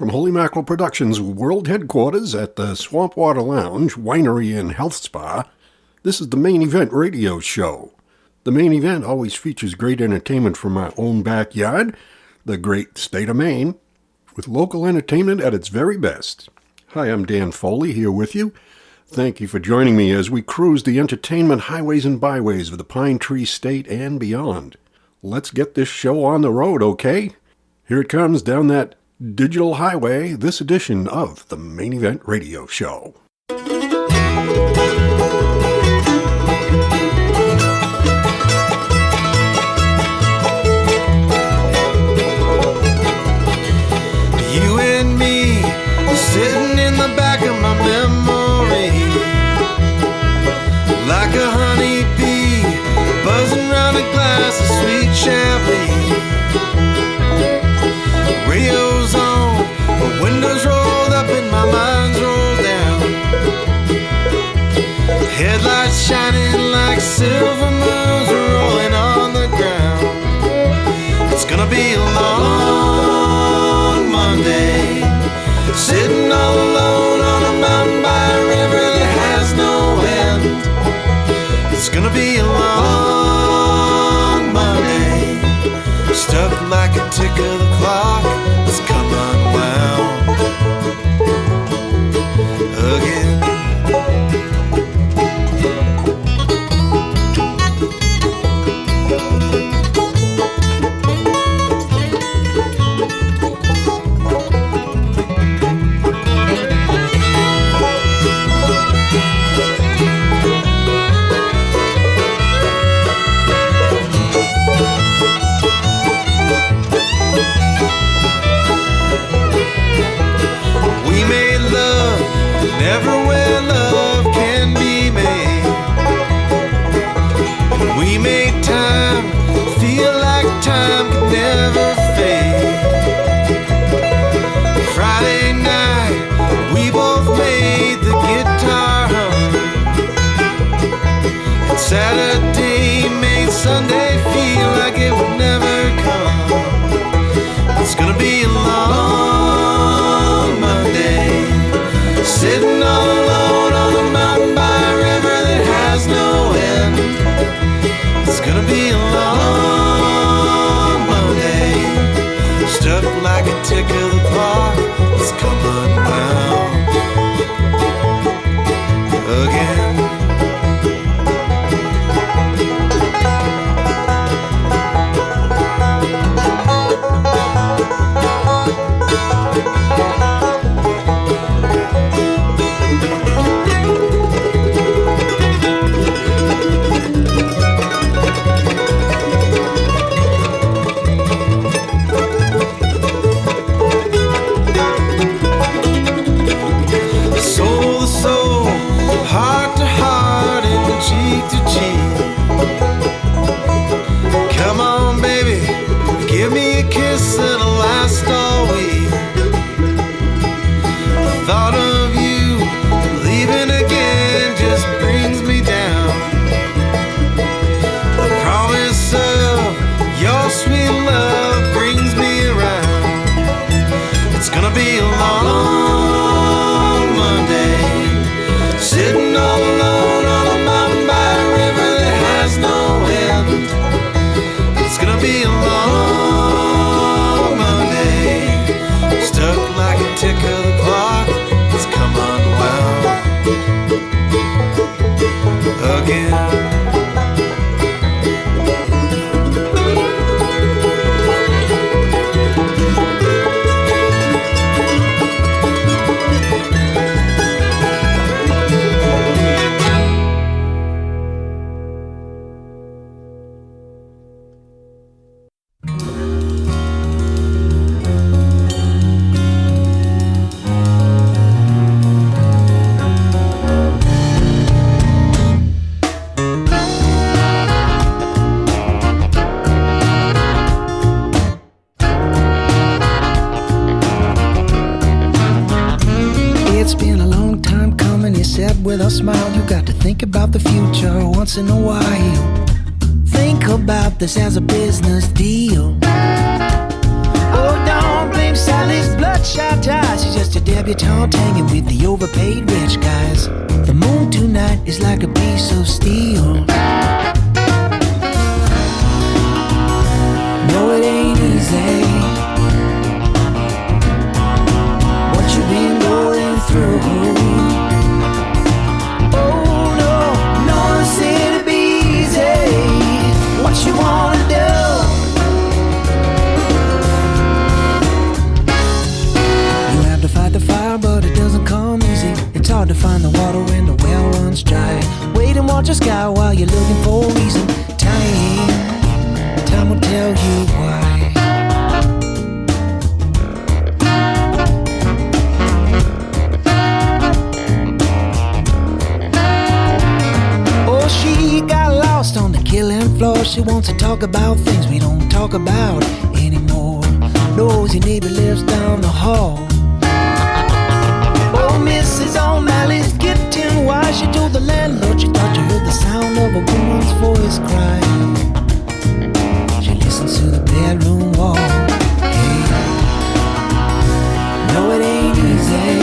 From Holy Mackerel Productions' world headquarters at the Swampwater Lounge, Winery and Health Spa, this is the Main Event radio show. The Main Event always features great entertainment from our own backyard, the great state of Maine, with local entertainment at its very best. Hi, I'm Dan Foley here with you. Thank you for joining me as we cruise the entertainment highways and byways of the Pine Tree State and beyond. Let's get this show on the road, okay? Here it comes down that digital highway, this edition of the Main Event Radio Show. You and me sitting in the back of my memory, like a honeybee buzzing round a glass of sweet champagne. Radio's on, my windows rolled up and my mind's rolled down. Headlights shining like silver moons rolling on the ground. It's gonna be a long Monday, sitting all alone on a mountain by a river that has no end. It's gonna be a long Monday, stuck like a tick of the clock that's come unwound again. Never where love can be made. And we made time feel like time could never fade. Friday night, we both made the guitar hum. And Saturday made Sunday feel like it would never come. It's gonna be a long Monday, sitting all alone on a mountain by a river that has no end. It's gonna be a long Monday, stuck like a tick of the clock that's come unwound again. Heart to heart and cheek to cheek. Come on, baby, give me a kiss that'll last all week. The thought of you leaving again just brings me down. The promise of your sweet love brings me around. It's gonna be a long Monday, sitting all alone on a mountain by a river that has no end. It's gonna be a long Monday, stuck like a tick of the clock that's come unwound again. With a smile, you got to think about the future once in a while. Think about this as a business deal. Oh, don't blame Sally's bloodshot eyes. She's just a debutante hanging with the overpaid rich guys. The moon tonight is like a piece of steel. No, it ain't easy. What you been going through? Oh no, no one said it'd be easy. What you wanna do? You have to fight the fire, but it doesn't come easy. It's hard to find the water when the well runs dry. Wait and watch the sky while you're looking for a reason. Time will tell you why. Oh, she got lost on the killing floor. She wants to talk about things we don't talk about anymore. Knows your neighbor lives down the hall. Oh, Mrs. O'Malley's getting wise. She told the landlord she thought she heard the sound of a woman's voice crying. She listens to the bedroom wall. Hey, no, it ain't easy.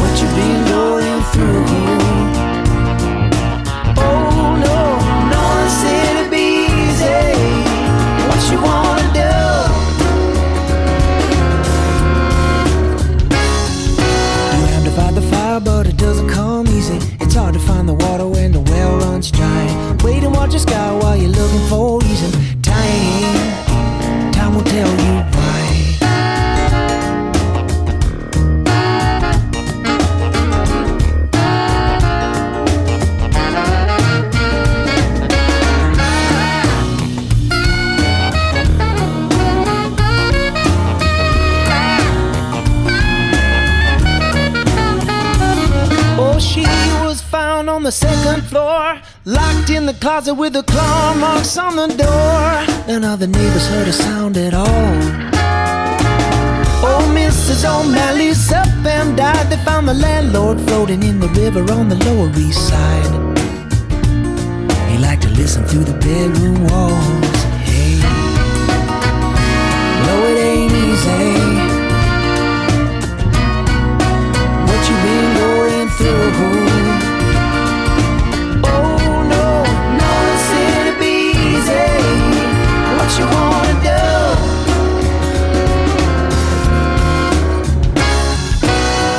What you been going through? Oh no, no one said it'd be easy. What you wanna do? You have to fight the fire, but it doesn't come easy. It's hard to find the water when the well runs dry. Wait and watch the sky while you're looking for a reason. Time will tell you why. Oh, she was found on the second floor, locked in the closet with the claw marks on the door. None of the neighbors heard a sound at all. Oh, Mrs. O'Malley's up and died. They found the landlord floating in the river on the Lower East Side. He liked to listen through the bedroom walls. Hey, no, it ain't easy. What you been going through? What you wanna do?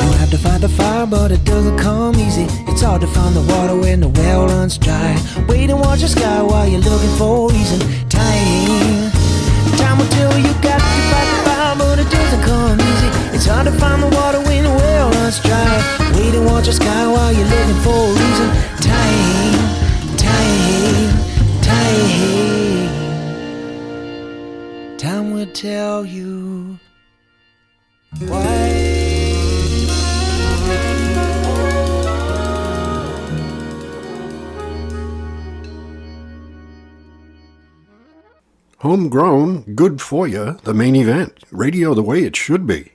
You have to fight the fire, but it doesn't come easy. It's hard to find the water when the well runs dry. Wait and watch the sky while you're looking for a reason. Time will tell you got to fight the fire, but it doesn't come easy. It's hard to find the water when the well runs dry. Wait and watch the sky while you're looking for a reason. Time. Time will tell you why. Homegrown, good for you, the main event. Radio the way it should be.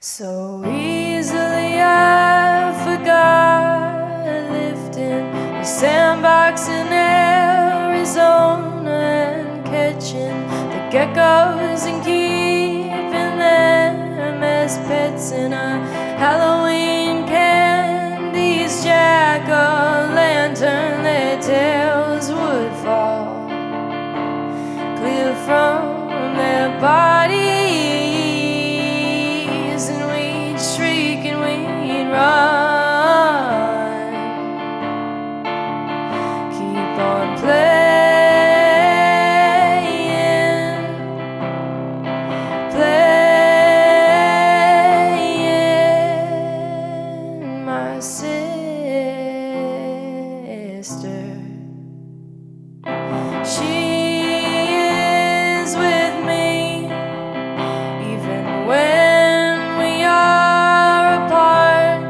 So easily I forgot lifting the sandbox in Arizona and catching the geckos and keeping them as pets in a Halloween candy's jack-o'-lantern. Their tails would fall clear from their bodies, and we'd shriek and we'd run, keep on playing my sister. She is with me even when we are apart.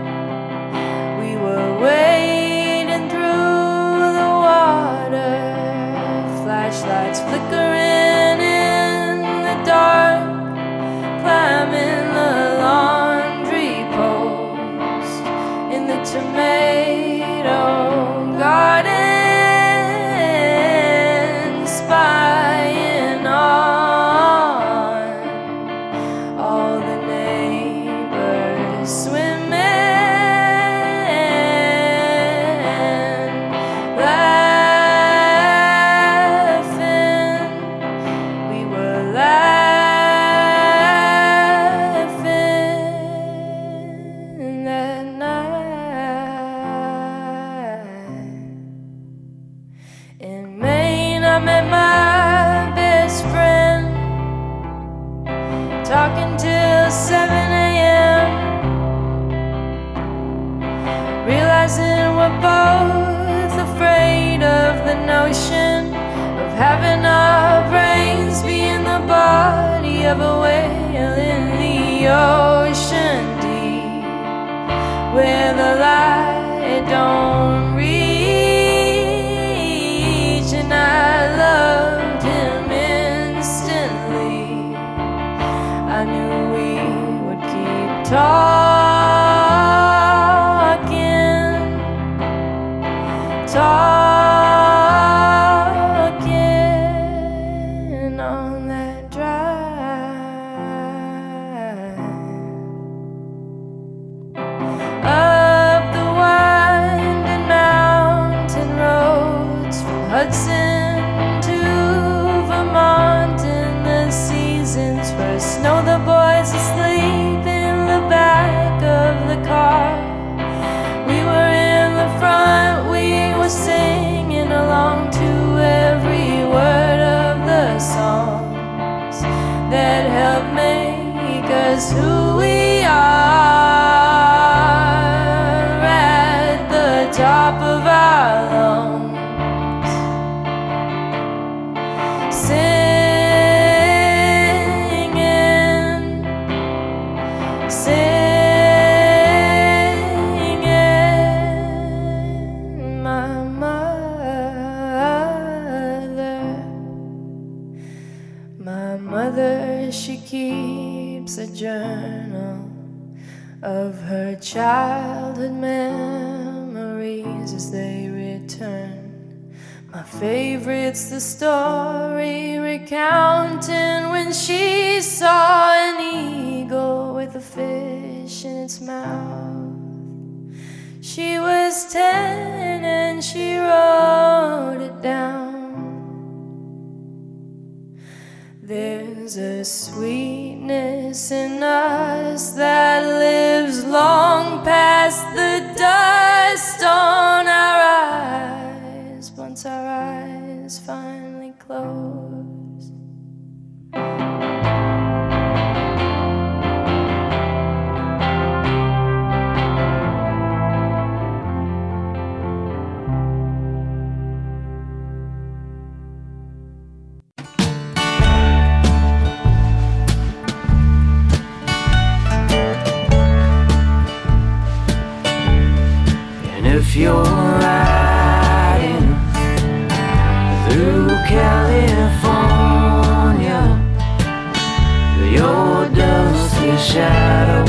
talking till 7 a.m. Realizing we're both afraid of the notion of having our brains be in the body of a whale in the ocean deep, where the light don't reach. And I loved him instantly. I knew we would keep talking on that drive up the winding mountain roads from Hudson to Vermont in the season's first snow. The boys asleep in the back of the car. We were in the front, we were singing along to every word of the songs that help make us who we are at the top of our lungs. She keeps a journal of her childhood memories as they return. My favorite's the story recounting when she saw an eagle with a fish in its mouth. She was 10 and she wrote it down. There's a sweetness in us that lives long past the dust on our eyes, once our eyes finally close. If you're riding through California, your dusty shadow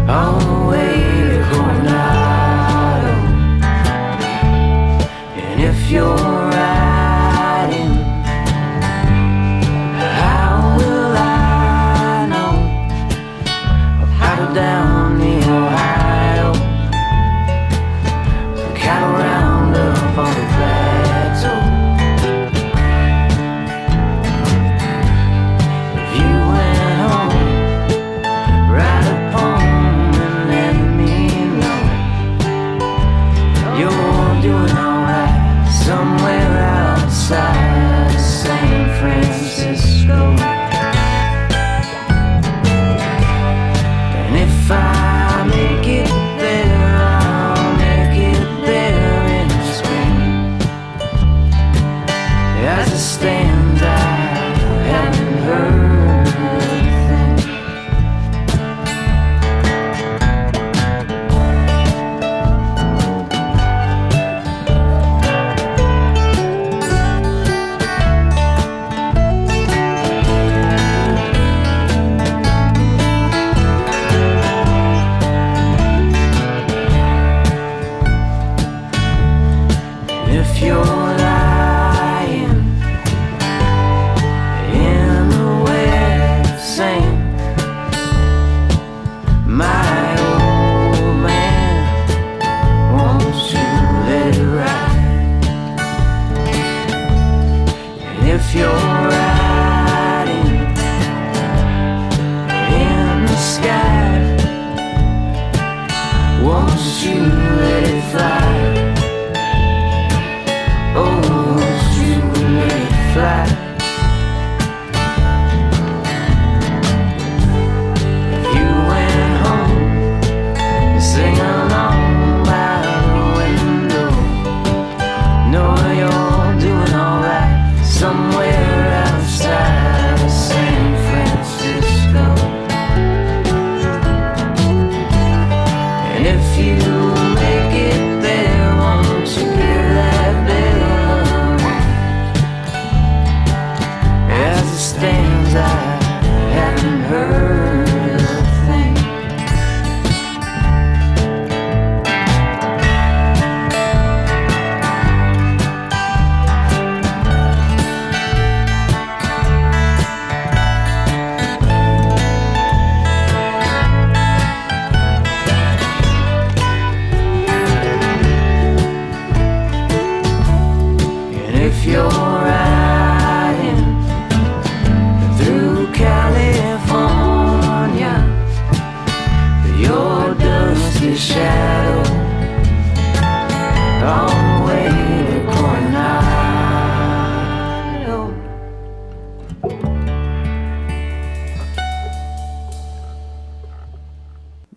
on the way to Coronado. And if you're riding, how will I know how to down the Ohio? Cattle round up on the plateau. If you went home, right upon and let me know you're doing alright somewhere outside San Francisco. And if I make it there, as it stands, I haven't heard a thing.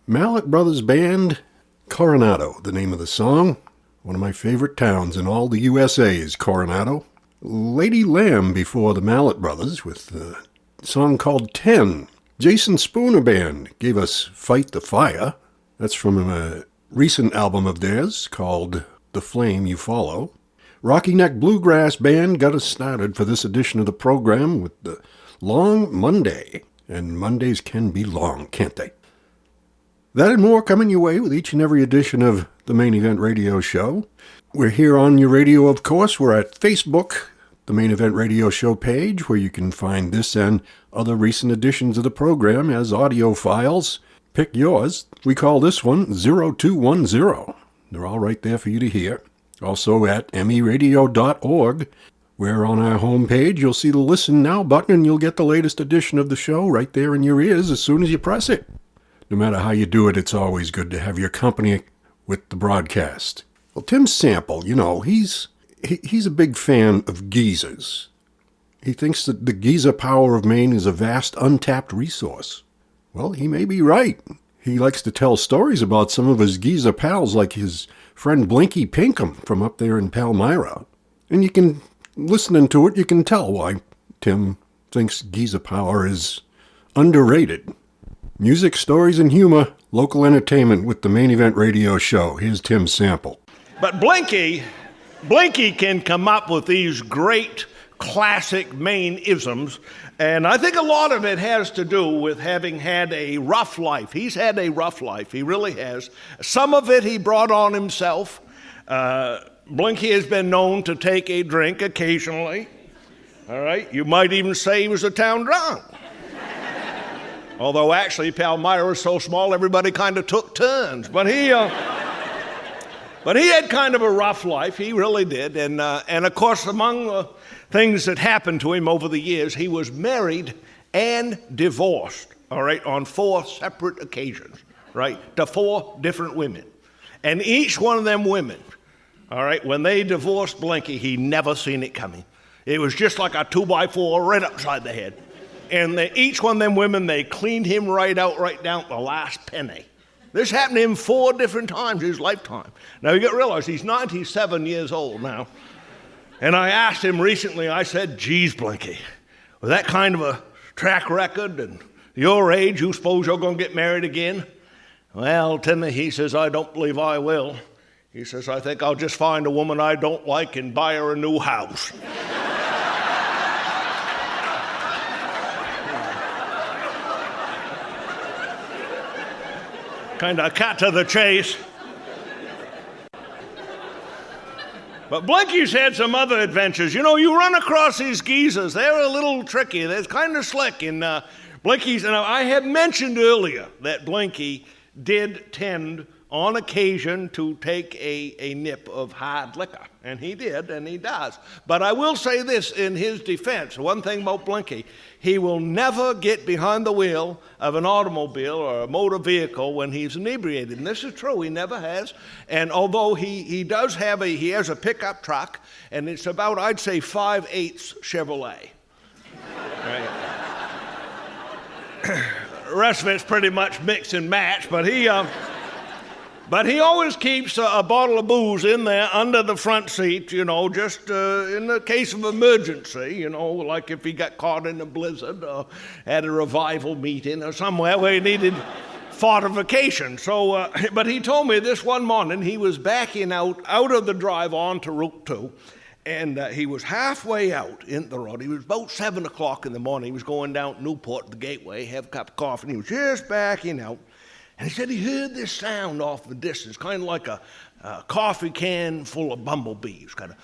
Mallett Brothers Band, Coronado, the name of the song. One of my favorite towns in all the USA is Coronado. Lady Lamb before the Mallett Brothers with a song called 10. Jason Spooner Band gave us Fight the Fire. That's from a recent album of theirs called The Flame You Follow. Rocky Neck Bluegrass Band got us started for this edition of the program with the Long Monday. And Mondays can be long, can't they? That and more coming your way with each and every edition of the Main Event Radio Show. We're here on your radio, of course. We're at Facebook, the Main Event Radio Show page, where you can find this and other recent editions of the program as audio files. Pick yours. We call this one 0210. They're all right there for you to hear. Also at meradio.org, where on our homepage you'll see the Listen Now button and you'll get the latest edition of the show right there in your ears as soon as you press it. No matter how you do it, it's always good to have your company with the broadcast. Well, Tim Sample, he's a big fan of geysers. He thinks that the geyser power of Maine is a vast untapped resource. Well, he may be right. He likes to tell stories about some of his geyser pals, like his friend Blinky Pinkham from up there in Palmyra. And listening to it, you can tell why Tim thinks geyser power is underrated. Music, stories, and humor, local entertainment with the Main Event Radio Show. Here's Tim Sample. But Blinky can come up with these great classic Maine isms, and I think a lot of it has to do with having had a rough life. He's had a rough life, he really has. Some of it he brought on himself. Blinky has been known to take a drink occasionally. All right, you might even say he was a town drunk. Although actually Palmyra was so small, everybody kind of took turns. But he had kind of a rough life. He really did. And of course, among the things that happened to him over the years, he was married and divorced, all right, on 4 separate occasions, right, to 4 different women. And each one of them women, all right, when they divorced Blinky, he never seen it coming. It was just like a 2x4 right upside the head. And each one of them women, they cleaned him right out, right down to the last penny. This happened to him 4 different times in his lifetime. Now, you got to realize he's 97 years old now. And I asked him recently, I said, geez, Blinky, with that kind of a track record and your age, you suppose you're going to get married again? Well, Timmy, he says, I don't believe I will. He says, I think I'll just find a woman I don't like and buy her a new house. Kind of cut to the chase. But Blinky's had some other adventures. You run across these geezers. They're a little tricky. They're kind of slick. And Blinky's, and I had mentioned earlier that Blinky did tend on occasion to take a nip of hard liquor. And he did, and he does. But I will say this in his defense. One thing about Blinky, he will never get behind the wheel of an automobile or a motor vehicle when he's inebriated. And this is true, he never has. And although he has a pickup truck, and it's about, I'd say, 5/8 Chevrolet. Right. The rest of it's pretty much mix and match, but he always keeps a bottle of booze in there under the front seat, just in the case of emergency, like if he got caught in a blizzard or had a revival meeting or somewhere where he needed fortification. So, but he told me this one morning he was backing out of the drive onto Route 2, and he was halfway out in the road. He was about 7 o'clock in the morning. He was going down to Newport to the Gateway, have a cup of coffee, and he was just backing out. And he said he heard this sound off the distance, kind of like a coffee can full of bumblebees, kind of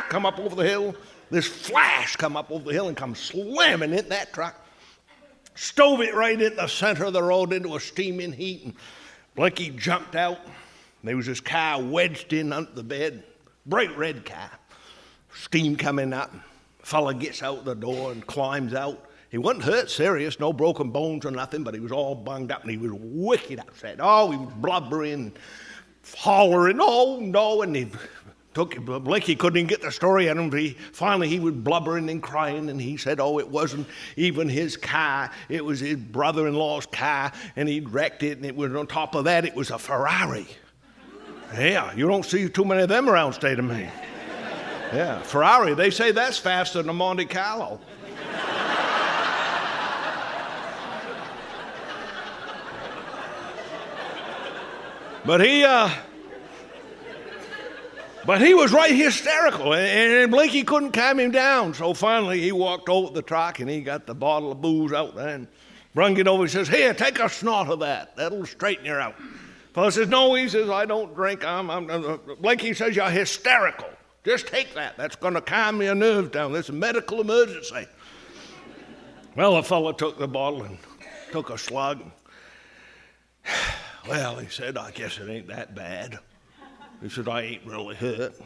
come up over the hill. This flash come up over the hill and come slamming in that truck, stove it right in the center of the road into a steaming heat. And Blinky jumped out. There was this car wedged in under the bed, bright red car, steam coming up. The fella gets out the door and climbs out. He wasn't hurt serious, no broken bones or nothing, but he was all bunged up and he was wicked upset. Oh, he was blubbering, hollering, oh no, and he Blinky couldn't even get the story out of him. Finally, he was blubbering and crying, and he said, it wasn't even his car. It was his brother-in-law's car, and he'd wrecked it, and it was on top of that, it was a Ferrari. Yeah, you don't see too many of them around state of Maine. Yeah, Ferrari, they say that's faster than a Monte Carlo. But he was right hysterical, and Blinky couldn't calm him down. So finally, he walked over to the truck, and he got the bottle of booze out there and brung it over. He says, "Here, take a snort of that. That'll straighten you out." Fellow says, "No," he says, "I don't drink. Blinky says, "You're hysterical. Just take that. That's going to calm your nerves down. This is a medical emergency." Well, the fellow took the bottle and took a slug. Well, he said, "I guess it ain't that bad." He said, "I ain't really hurt." He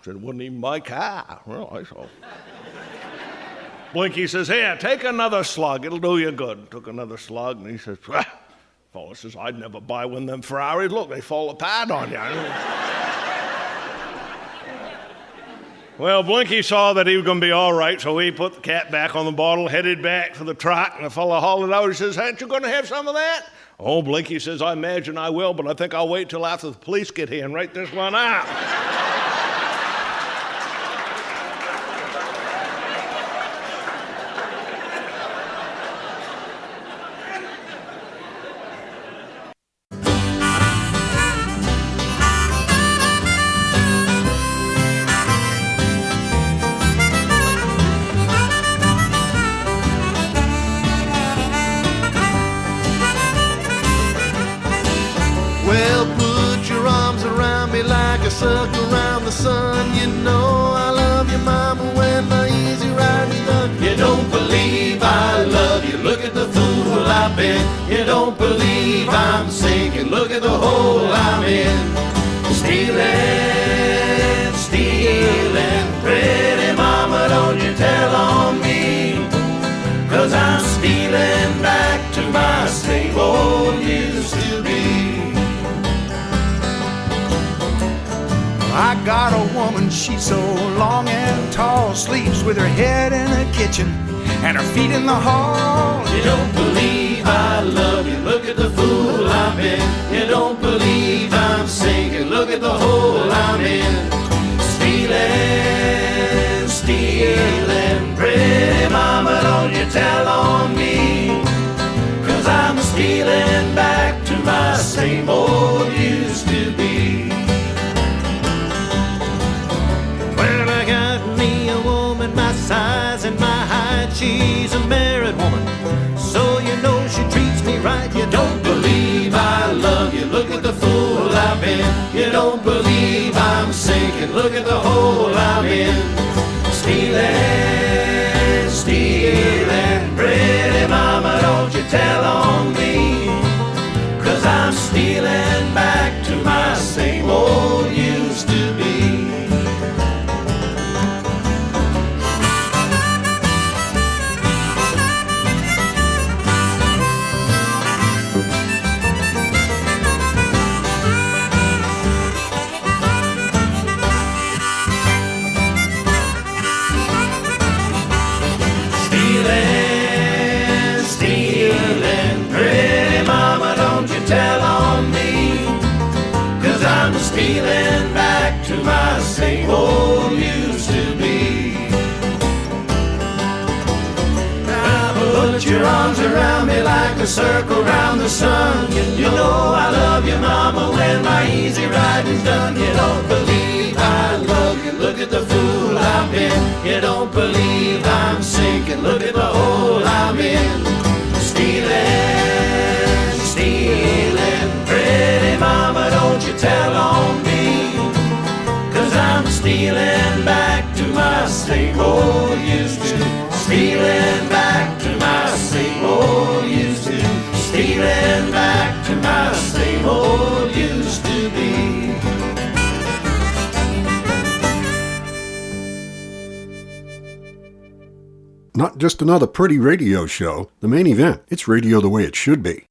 said, "It wasn't even my car." Well, I saw. Blinky says, "Here, take another slug. It'll do you good." Took another slug, and he says, fellow says, "I'd never buy one of them Ferraris. Look, they fall apart on you." Well, Blinky saw that he was going to be all right, so he put the cap back on the bottle, headed back for the truck, and the fellow hollered out. He says, "Aren't you going to have some of that?" Oh, Blinky says, "I imagine I will, but I think I'll wait till after the police get here and write this one out." Well, put your arms around me like a circle around the sun. You know I love you, mama, when my easy ride's done. You don't believe I love you, look at the fool I've been. You don't believe I'm sinking, look at the hole I'm in. Stealing, stealing, pretty mama, don't you tell on me. 'Cause I'm stealing back to my same old used to be. I got a woman, she's so long and tall, sleeps with her head in the kitchen and her feet in the hall. You don't believe I love you, look at the fool I've been. You don't believe I'm sinking, look at the hole I'm in. Stealing, stealing, pretty mama, don't you tell on me. 'Cause I'm stealing back to my same old used to be. Well, I got me a woman my size and my height. She's a married woman, so you know she treats me right. You don't believe I love you, look at the fool I've been. You don't believe I'm sinking, look at the hole I'm in. Stealing, stealing, pretty mama, don't you tell on me. 'Cause I'm stealing back to my same old used to be. Tell on me, 'cause I'm stealing back to my same old used to be. Now put your arms around me like a circle around the sun. You know I love you, mama, when my easy riding's done. You don't believe I love you, look at the fool I've been. You don't believe I'm sinking, look at the hole I'm in. Stealing, stealing, pretty mama, don't you tell on me. 'Cause I'm stealing back to my same old used to. Stealing back to my same old used to. Stealing back to my same old used to be. Not just another pretty radio show. The Main Event. It's radio the way it should be.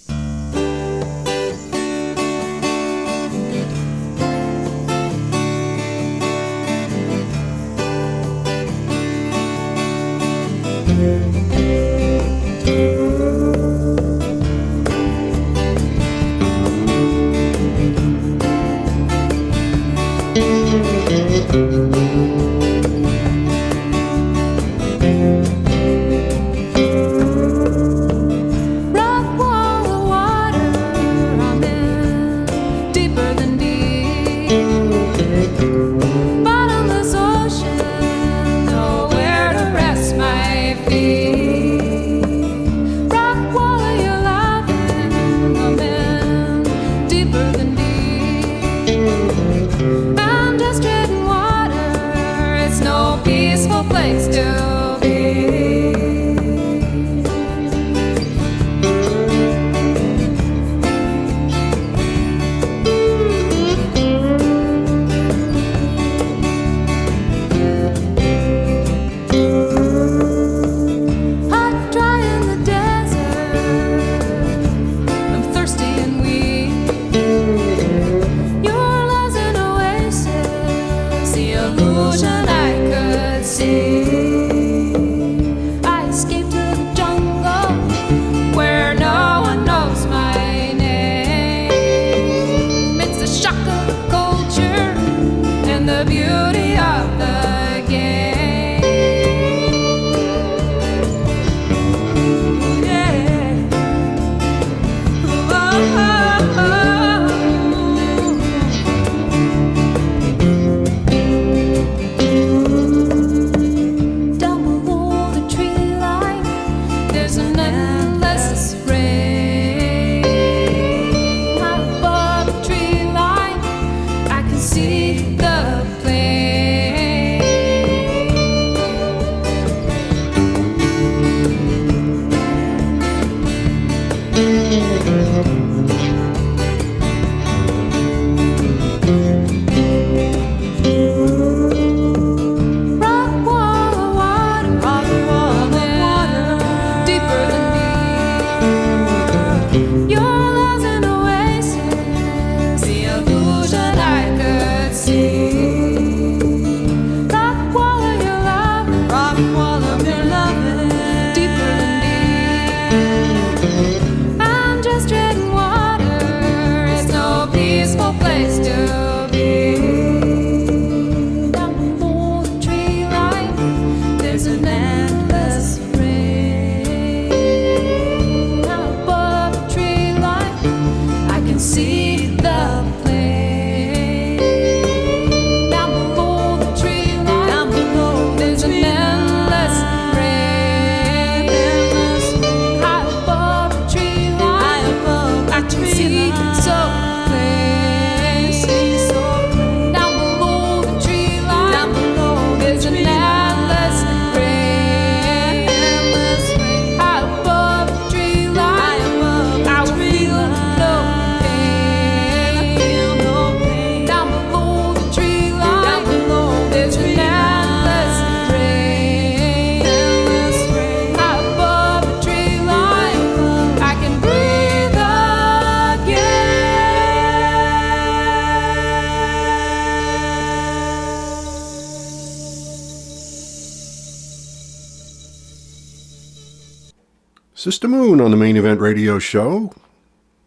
Sistermoon on the Main Event Radio Show.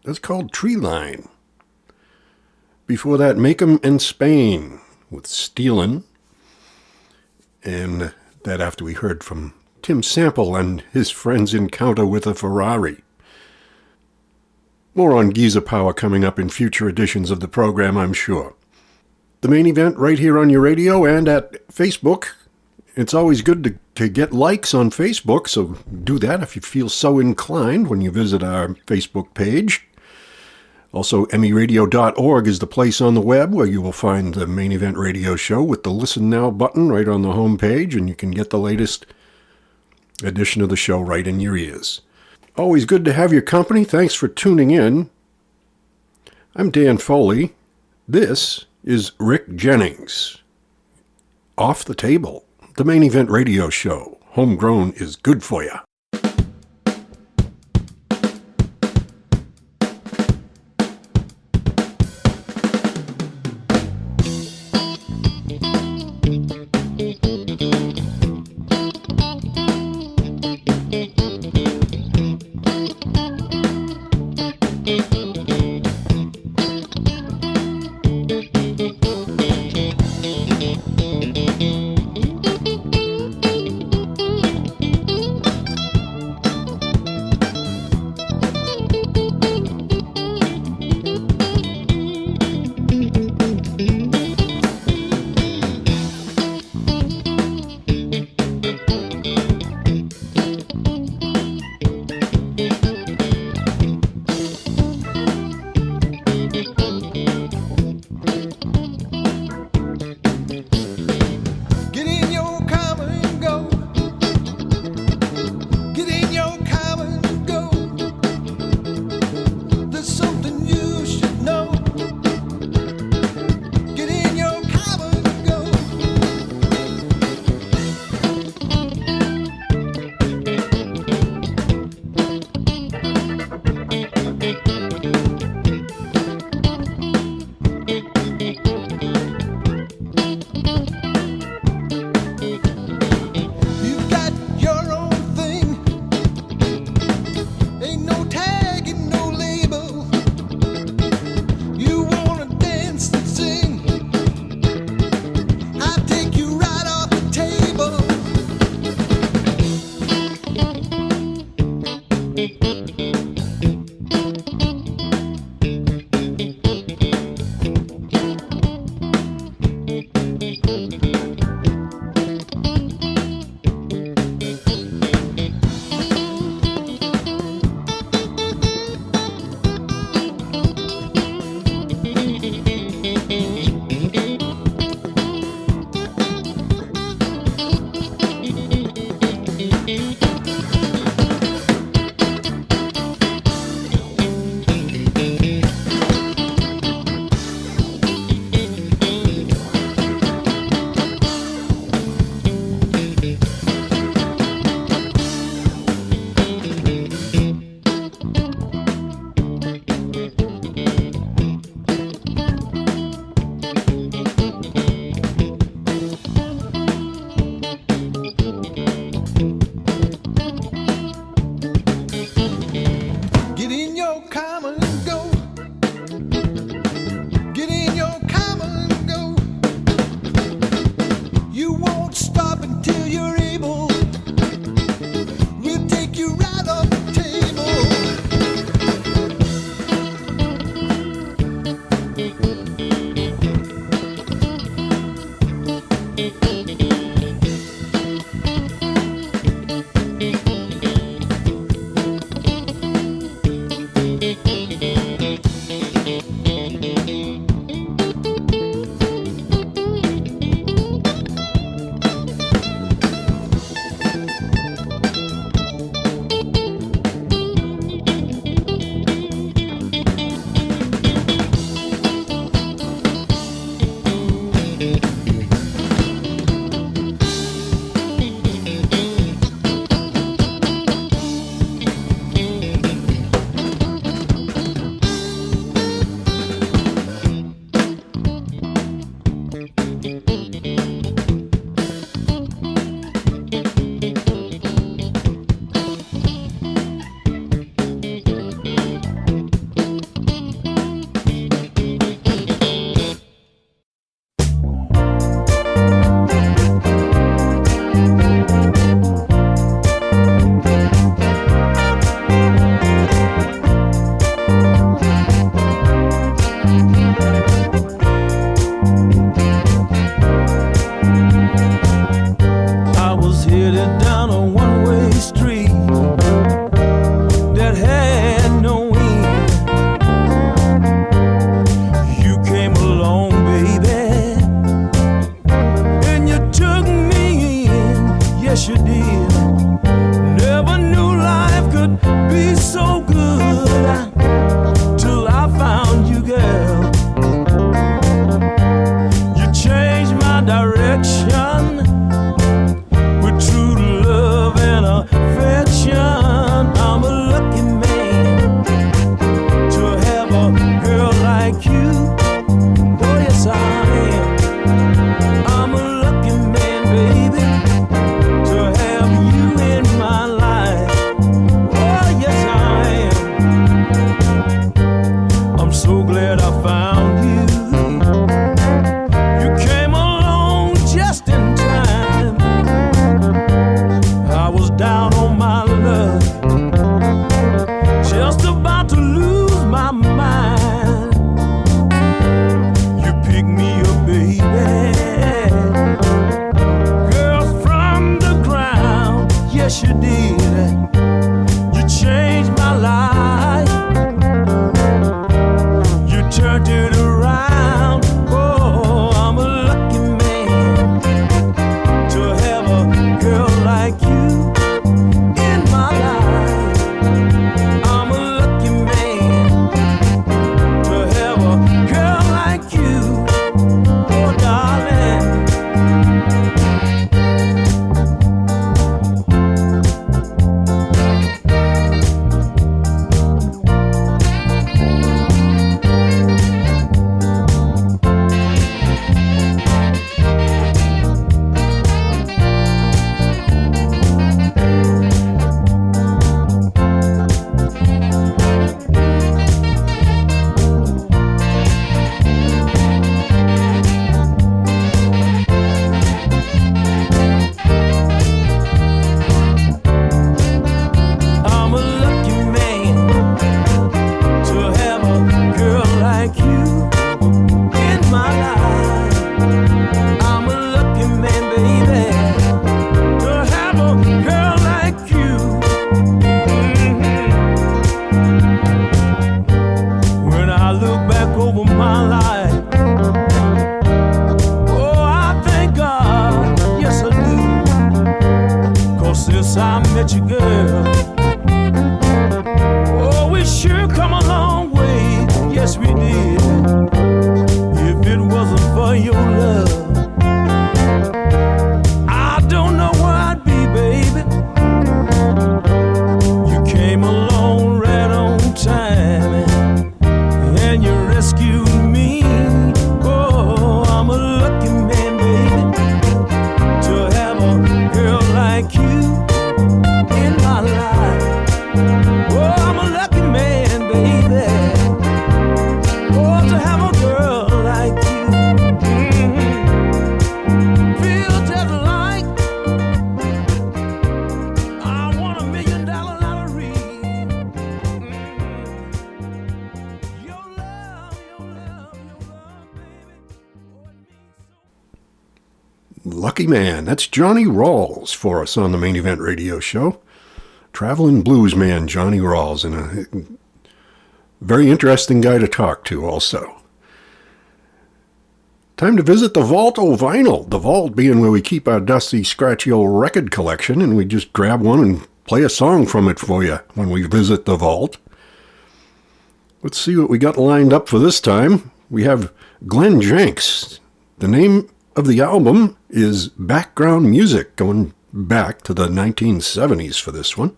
That's called Treeline. Before that, Makem and Spain with Stealin. And that after we heard from Tim Sample and his friend's encounter with a Ferrari. More on Giza Power coming up in future editions of the program, I'm sure. The Main Event right here on your radio and at Facebook. It's always good to get likes on Facebook, so do that if you feel so inclined when you visit our Facebook page. Also, meradio.org is the place on the web where you will find the Main Event Radio Show with the Listen Now button right on the home page, and you can get the latest edition of the show right in your ears. Always good to have your company. Thanks for tuning in. I'm Dan Foley. This is Rick Jennings. Off the Table. The Main Event Radio Show. Homegrown is good for you. stop until you're able. We'll take you right off the table. met you, girl. Oh, we sure come a long way, yes we did. If it wasn't for your love, I don't know where I'd be, baby. You came along right on time, and you rescued me. Oh, I'm a lucky man, baby, to have a girl like you in my life. funky man. That's Johnny Rawls for us on the Main Event Radio Show. Traveling blues man, Johnny Rawls, and a very interesting guy to talk to also. Time to visit the Vault o' Vinyl. The Vault being where we keep our dusty, scratchy old record collection, and we just grab one and play a song from it for you when we visit the Vault. Let's see what we got lined up for this time. We have Glenn Jenks. The name of the album is Background Music, going back to the 1970s for this one.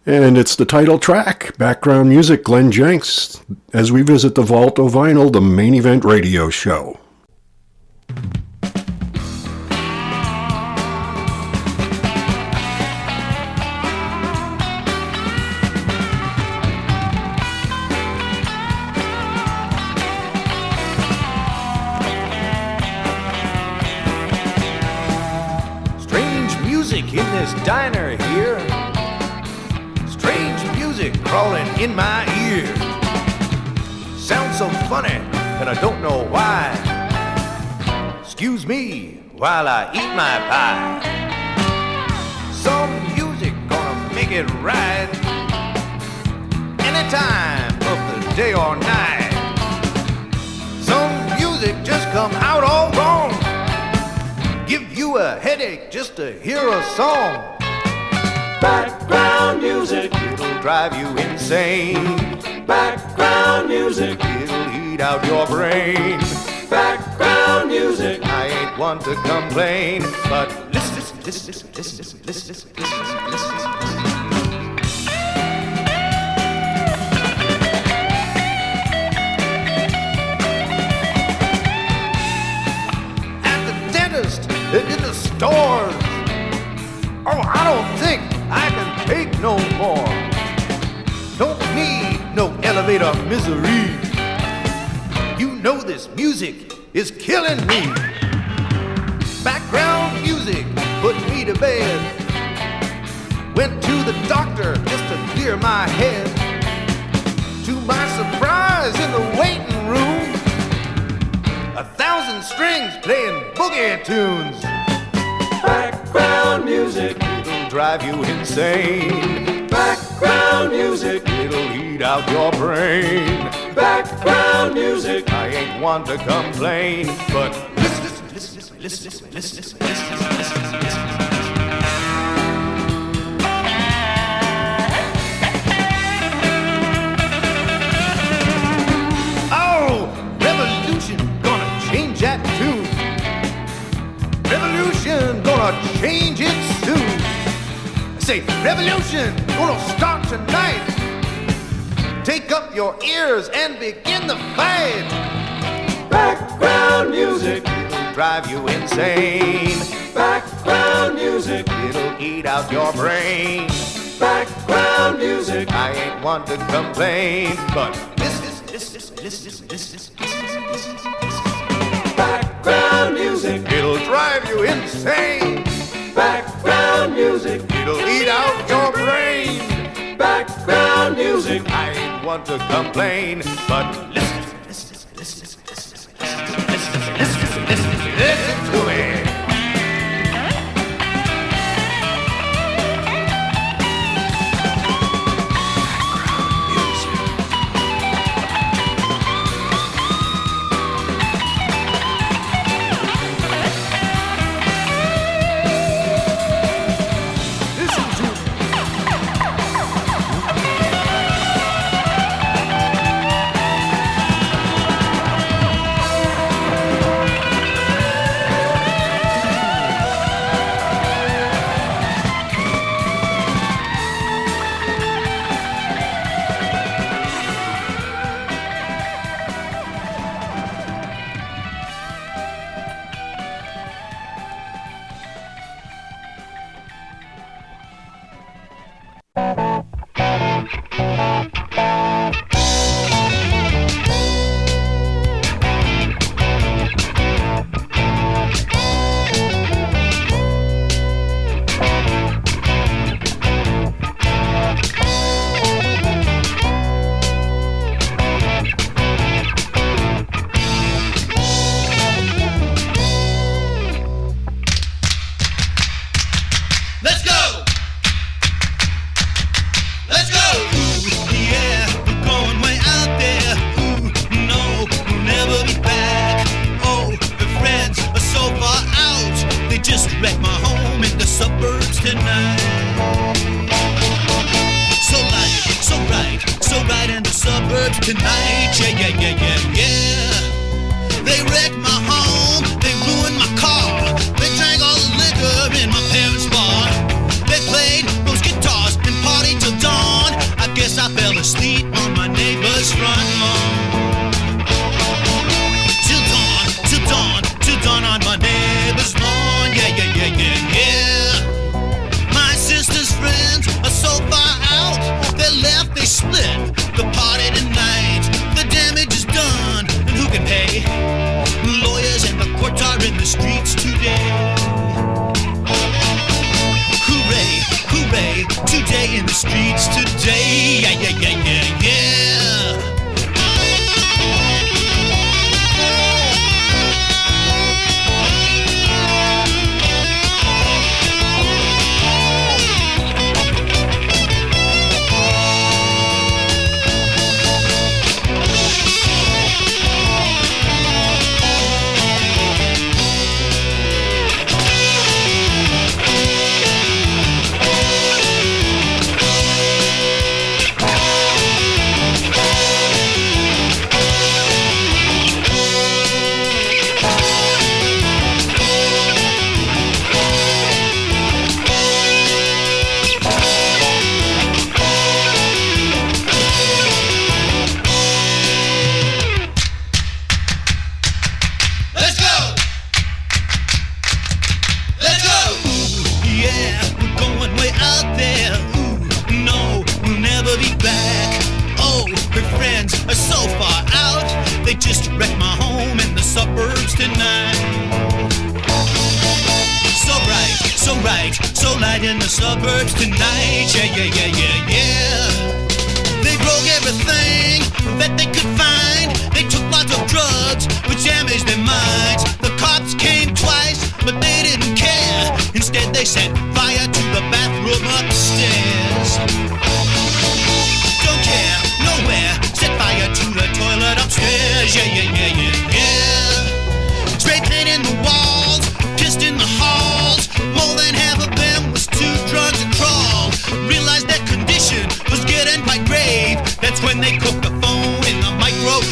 And it's the title track, Background Music, Glenn Jenks, as we visit the Vault o' Vinyl, the Main Event Radio Show. Strange music in this diner here. Strange music crawling in my ear. Sounds so funny, and I don't know why. Excuse me while I eat my pie. Some music gonna make it right any time of the day or night. Some music just come out all wrong. Give you a headache just to hear a song. Background music, it'll drive you insane. Background music, it'll eat out your brain. Background music, I ain't one to complain, but listen, listen, listen, listen, listen, listen. At the dentist, in the stores. Oh, I don't think I can take no more. Don't need no elevator misery. You know this music is killing me. Background music put me to bed. Went to the doctor just to clear my head. To my surprise, in the waiting room, 1,000 strings playing boogie tunes. Background music, it'll drive you insane. Background music, it'll eat out your brain. Background music, I ain't one to complain, but listen, listen, listen, listen, listen, listen, listen, listen. Oh, revolution gonna change that tune. Revolution gonna change it soon. I say, revolution gonna start tonight. Take up your ears and begin the fight. Background music, it'll drive you insane. Background music, it'll eat out your brain. Background music, I ain't one to complain, but listen. Background music, it'll drive you insane. Background music, it'll eat out your brain. Background music, I ain't one to complain, but listen to me. Let's go! Let's go! Ooh, yeah, we're going way out there. Ooh, no, we'll never be back. Oh, the friends are so far out. They just wrecked my home in the suburbs tonight. So right in the suburbs tonight. Yeah, yeah, yeah, yeah, yeah. They wrecked my home, they ruined my car. They drank all the liquor in my parents' bar. They played those guitars and partied till dawn. I guess I fell asleep on my neighbor's front lawn. Till dawn on my neighbor's lawn. Yeah, yeah, yeah, yeah, yeah. My sister's friends are so far out. They left, they split the party tonight. The damage is done, and who can pay? Lawyers and the courts are in the streets today. Hooray, hooray, today in the streets today. Yeah, yeah, yeah, yeah, yeah. In the suburbs tonight, yeah, yeah, yeah, yeah, yeah. They broke everything that they could find. They took lots of drugs, which damaged their minds. The cops came twice, but they didn't care. Instead, they set fire to the bathroom upstairs. Don't care, nowhere. Set fire to the toilet upstairs, yeah, yeah, yeah, yeah, yeah. Spray paint in the walls, pissed in the halls. More than half of them was too drunk to crawl. Realized their condition was getting quite grave. That's when they cooked the phone in the microwave.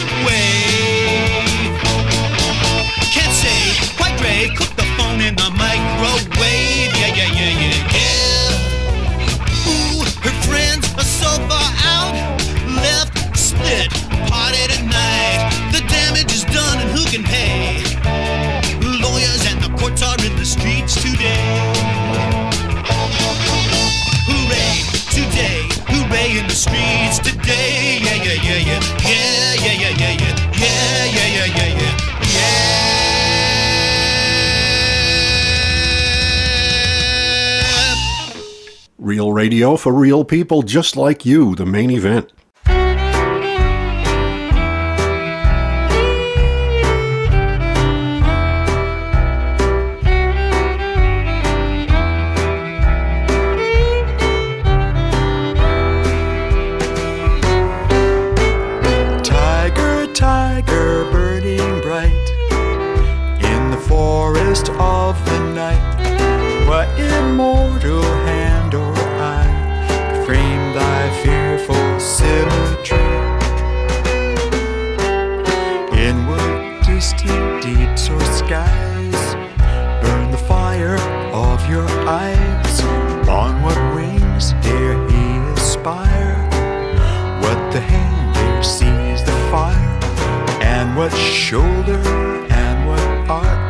Can't say quite grave, cooked the phone in the microwave. Yeah, yeah, yeah, yeah, yeah. Ooh, her friends are so far out. Left, split, party tonight. The damage is done and who can pay? Lawyers and the courts are in the streets today. Hooray, today, hooray in the streets today. Yeah, yeah, yeah, yeah, yeah, yeah, yeah, yeah, yeah, yeah, yeah, yeah, yeah, yeah. Real radio for real people just like you, the main event. Of the night, what immortal hand or eye could frame thy fearful symmetry? In what distant deeps or skies burn the fire of your eyes? On what wings dare he aspire? What the hand dare seize the fire? And what shoulder and what art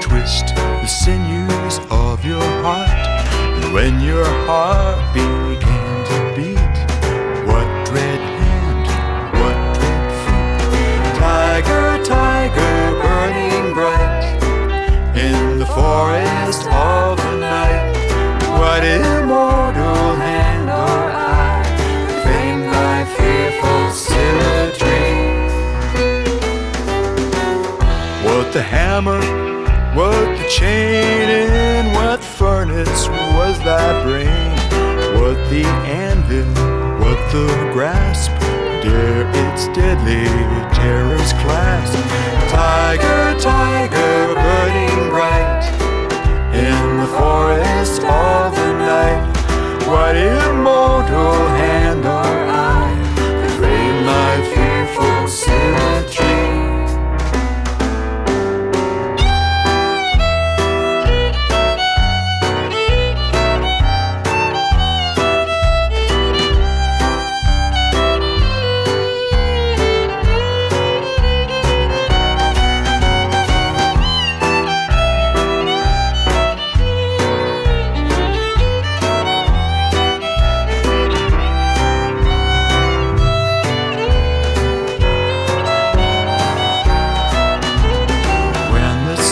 twist the sinews of your heart? And when your heart began to beat, what dread hand, what dread feet? Tiger, tiger, burning bright in the forest of the night, what immortal hand or eye framed thy fearful symmetry? What the hammer, what the chain, in what furnace was thy the anvil, what the grasp, dare its deadly terrors clasp. Tiger, tiger, burning bright in the forest of the night, what immortal hand or eye could frame thy fearful symmetry?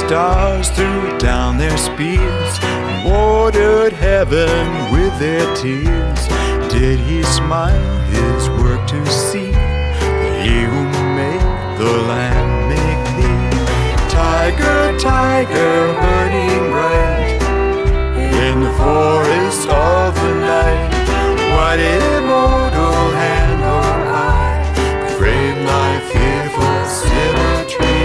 Stars threw down their spears and watered heaven with their tears. Did he smile his work to see? He who made the land make thee. Tiger, tiger, burning bright in the forest of the night, what immortal hand or eye could frame thy fearful symmetry?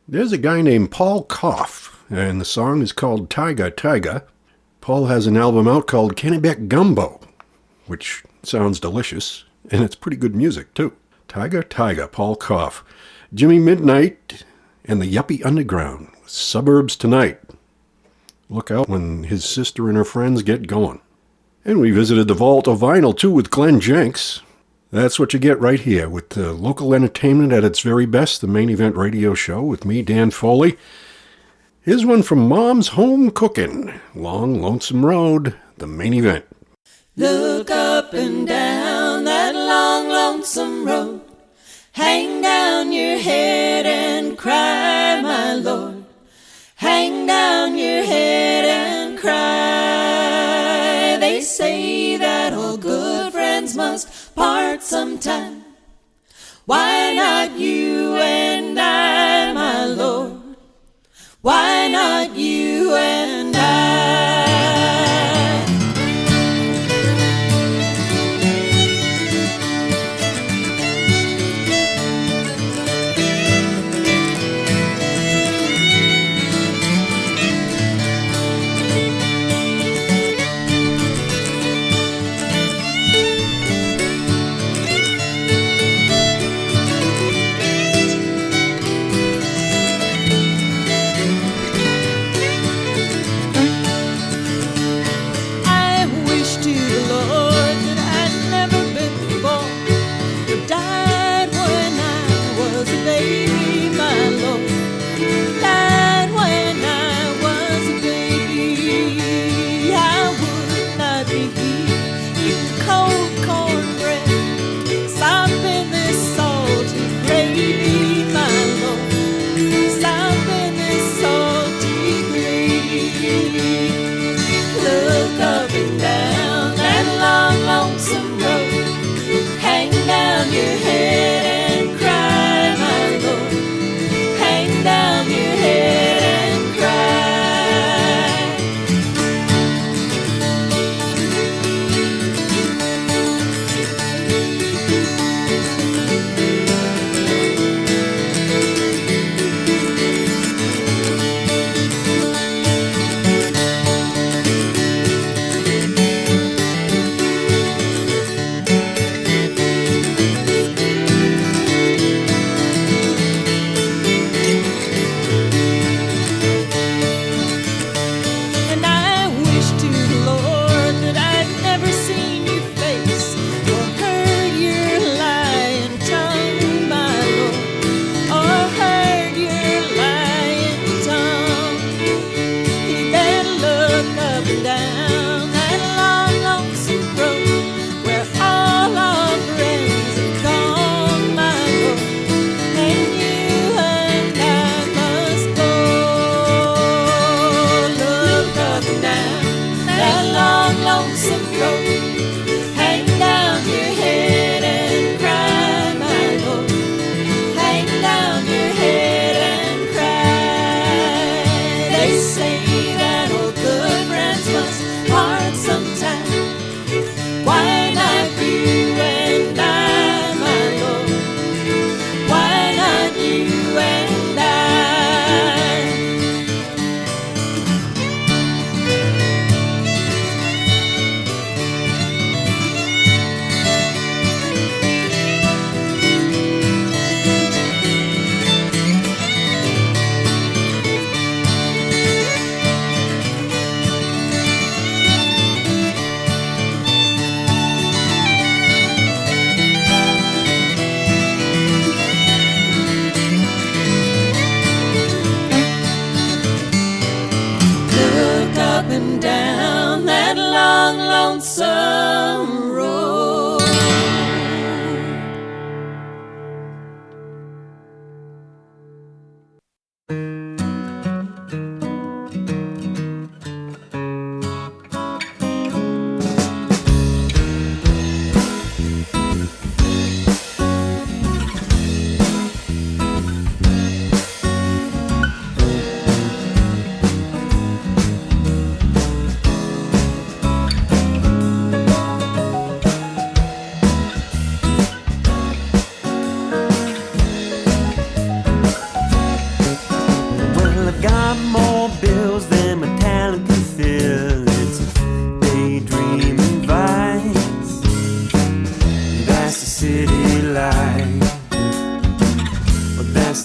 There's a guy named Paul Koff, and the song is called Tyger, Tyger. Paul has an album out called Kennebec Gumbo, which sounds delicious, and it's pretty good music, too. Tyger, Tyger, Paul Koff. Jimmy Midnight and the Yuppie Underground, Suburbs Tonight. Look out when his sister and her friends get going. And we visited the Vault of Vinyl, too, with Glenn Jenks. That's what you get right here with the local entertainment at its very best, the Main Event Radio Show with me, Dan Foley. Here's one from Mom's Home Cookin', Long Lonesome Road, the Main Event. Look up and down that long lonesome road, hang down your head and cry, my Lord. Hang down your head and cry. They say that all good friends must part sometime. Why not you and I, my Lord? Why not you and I?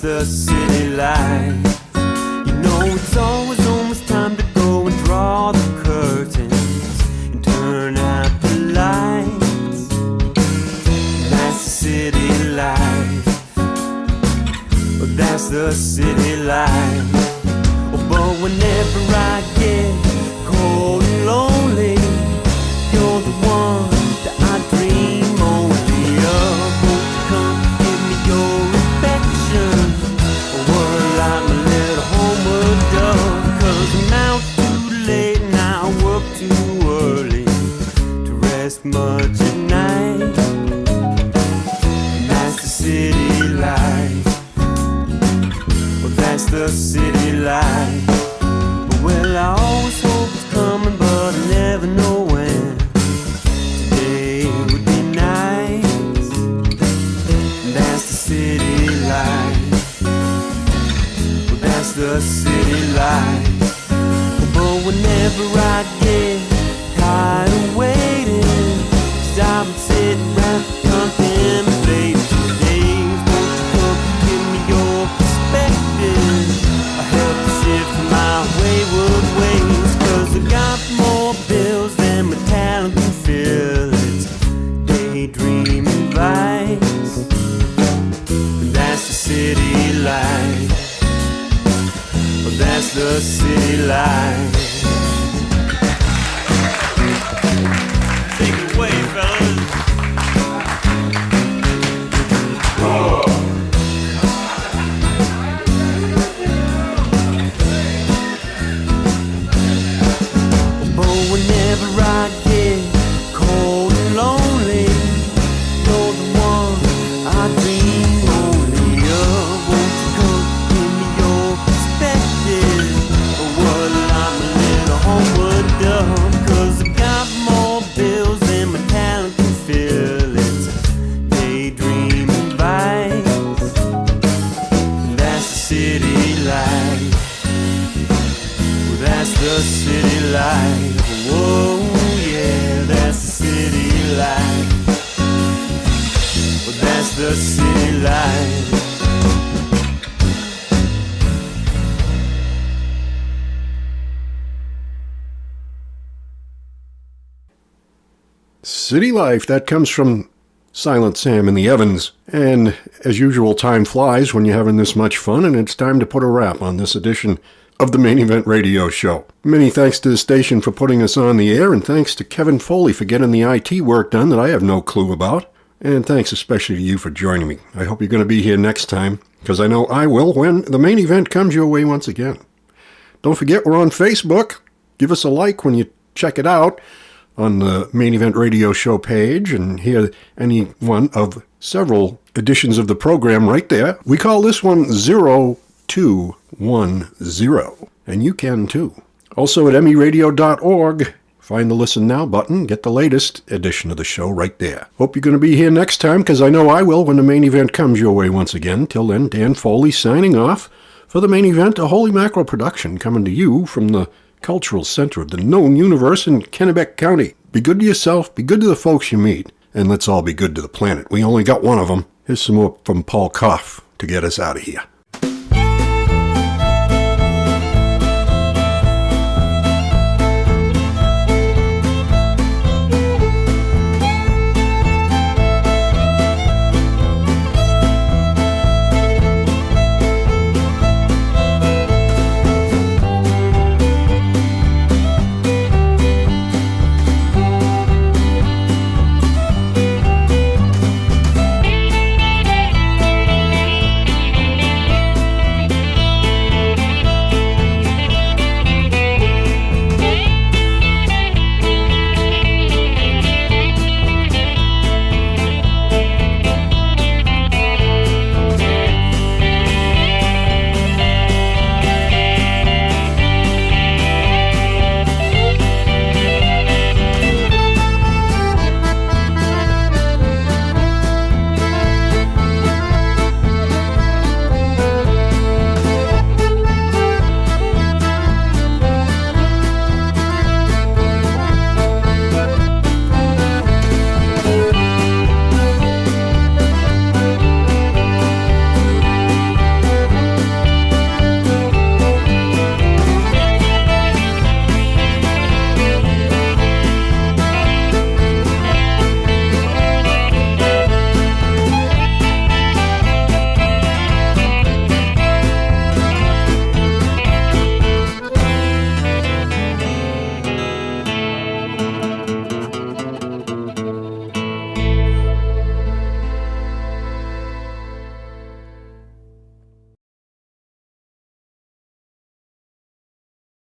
the city life. You know it's always almost time to go and draw the curtains and turn out the lights. That's the city life. Oh, that's the city life. Oh, but whenever I get cold and lonely, you're the one that I dream only of. Won't you come give me your affection? What like my little homeward dove? 'Cause I'm out too late and I work too early to rest much at night. And that's the city life. Well, that's the city life. Well, I always hope it's coming, but I never know when. Today would be nice. That's the city life. Well, that's the city life. But whenever I get tired of waiting, stop and sit around contemplating the days. Won't you come give me your perspective? I help to shift my wayward ways. 'Cause I got more bills than my talent can fill. It's daydreaming vice. That's the city life. Well, that's the city life. Take it away, fellas. But whenever I get cold and lonely, you're the one I dream only of. Won't you come give me your perspective? Or what like my little homeward dove? 'Cause I got more bills than my talent can fill. It's daydreaming vice. That's the city life. Well, that's the city life. Whoa, yeah, that's the city life. Well, that's the city life. City Life, that comes from Silent Sam and the Evans. And as usual, time flies when you're having this much fun, and it's time to put a wrap on this edition of the Main Event Radio Show. Many thanks to the station for putting us on the air, and thanks to Kevin Foley for getting the IT work done that I have no clue about. And thanks especially to you for joining me. I hope you're going to be here next time, because I know I will when the main event comes your way once again. Don't forget we're on Facebook. Give us a like when you check it out on the Main Event Radio Show page and hear any one of several editions of the program right there. We call this one 0210, and you can too. Also at meradio.org, find the Listen Now button, get the latest edition of the show right there. Hope you're going to be here next time, because I know I will when the main event comes your way once again. Till then, Dan Foley signing off for the main event, a Holy Mackerel production coming to you from the cultural center of the known universe in Kennebec County. Be good to yourself, be good to the folks you meet, and let's all be good to the planet. We only got one of them. Here's some more from Paul Koff to get us out of here.